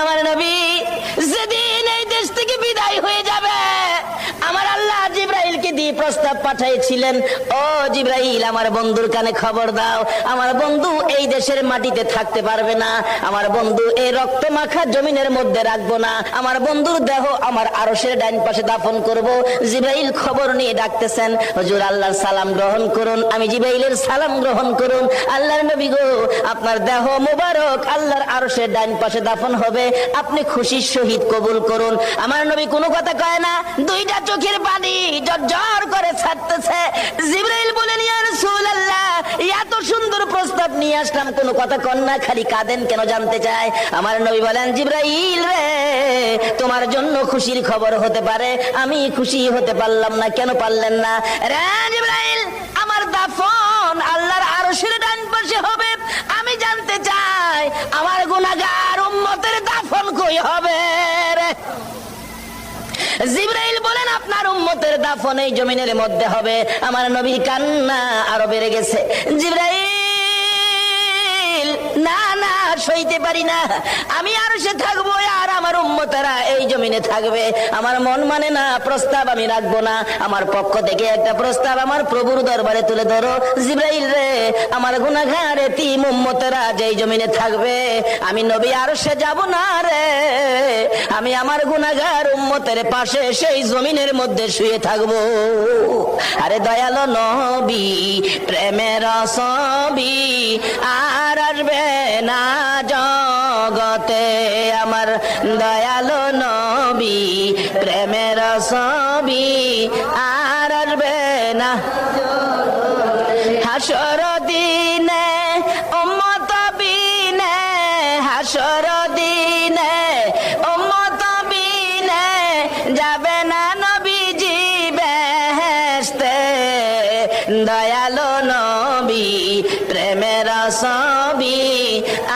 আমার নবী যেদিন এই দেশ থেকে বিদায় হয়ে যাবে, আমার আল্লাহ জিবরাইলকে দিয়ে প্রস্তাব পাঠিয়েছিলেন, ও জিবরাইল আমার বন্ধুর কানে খবর দাও, আমার বন্ধু এই দেশের মাটিতে থাকতে পারবে না, আমার বন্ধু এই রক্ত মাখা জমিনের মধ্যে রাখবো না, আমার বন্ধুর দেহ আমার আরশের ডাইন পাশে দাফন করব। জিবরাইল খবর নিয়ে ডাকতেছেন, হুজুর আল্লাহর সালাম গ্রহণ করুন। আমি জিবরাইলের সালাম গ্রহণ করুন। আল্লাহর নবী গো, আপনার দেহ মুবারক আল্লাহর আরশের ডাইন পাশে দাফন হবে, আপনি খুশির সহিত কবুল করুন। আমার নবী কোনো কথা কয় না, দুইটা চোখের পানি ঝরঝর করে ছাড়তেছে। জিবরাইল বলেন, ইয়া রাসূলুল্লাহ, এত সুন্দর প্রস্তাব নিয়ে আসলাম, কোনো কথা কন না, খালি কাঁদেন কেন জানতে চায়। আমার নবী বলেন, জিবরাইল রে, তোমার জন্য খুশির খবর হতে পারে, আমি খুশি হতে পারলাম না। কেন পারলেন না? রে জিবরাইল, আমার দাফন আল্লাহর আরশের ডান পাশে হবে, আমি জানতে চাই আমার গুনাহগার উম্মতের দাফন কই হবে রে? জিবরাইল বলেন, আপনার উম্মতের দাফন এই জমিনের মধ্যে হবে। আমার নবীর কান্না আরো বেড়ে গেছে। জিবরাইল, না না, সইতে পারি না, আমি আর সে থাকবো আর আমার উম্মতেরা এই জমিনে থাকবে। আমার মন মানে না, প্রস্তাব আমি রাখবো না। আমার পক্ষ থেকে একটা প্রস্তাব আমার প্রভুর দরবারে তুলে ধরো। জিবরাইল রে, আমার গুনাহগার এতিম উম্মতেরা যেই জমিনে থাকবে, আমি নবী আর সে যাব না রে, আমি আমার গুনাহগার উম্মতের পাশে সেই জমিনের মধ্যে শুয়ে থাকবো। আরে দয়ালো নবী, প্রেমের ছবি আর আসবে না জগতে, আমার দয়ালো নবী, প্রেমের ছবি আর আসবে না। হাসর দিনে উম্মত বিনে, হাসর দিনে উম্মত বিনে যাবে না নবীজি বেহেশতে। দয়ালো নবী, প্রেমের ছবি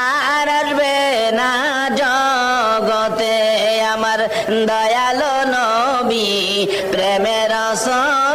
আর আসবে না জগতে, আমার দয়ালো নবী, প্রেমের ছবি